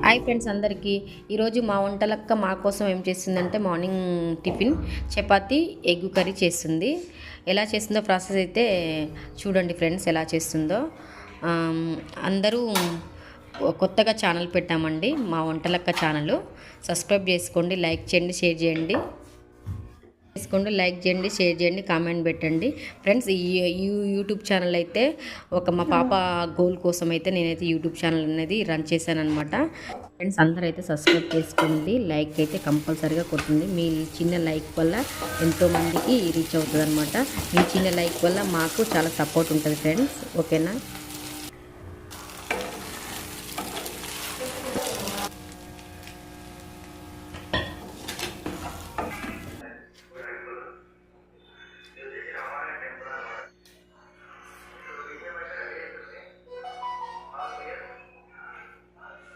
Hi friends అందరికీ. ఈరోజు మా వంటలక్క మా కోసం ఏం చేస్తుందంటే morning tiffin chapati egg curry చేస్తుంది. ఎలా చేస్తుందో ప్రాసెస్ అయితే చూడండి ఫ్రెండ్స్, ఎలా చేస్తుందో. అందరూ కొత్తగా ఛానల్ పెట్టామండి, మా వంటలక్క ఛానల్. సబ్స్క్రైబ్ చేసుకోండి, లైక్ చేయండి, షేర్ చేయండి. లైక్ చేయండి, షేర్ చేయండి, కామెంట్ పెట్టండి ఫ్రెండ్స్. ఈ యూట్యూబ్ ఛానల్ అయితే మా పాప గోల్ కోసం అయితే నేనైతే యూట్యూబ్ ఛానల్ అనేది రన్ చేశాను అనమాట. ఫ్రెండ్స్ అందరూ అయితే సబ్స్క్రైబ్ చేసుకోండి, లైక్ అయితే కంపల్సరీగా కొట్టండి. మీ చిన్న లైక్ వల్ల ఎంతోమందికి రీచ్ అవుతుంది అనమాట. మీ చిన్న లైక్ వల్ల మాకు చాలా సపోర్ట్ ఉంటుంది ఫ్రెండ్స్, ఓకేనా.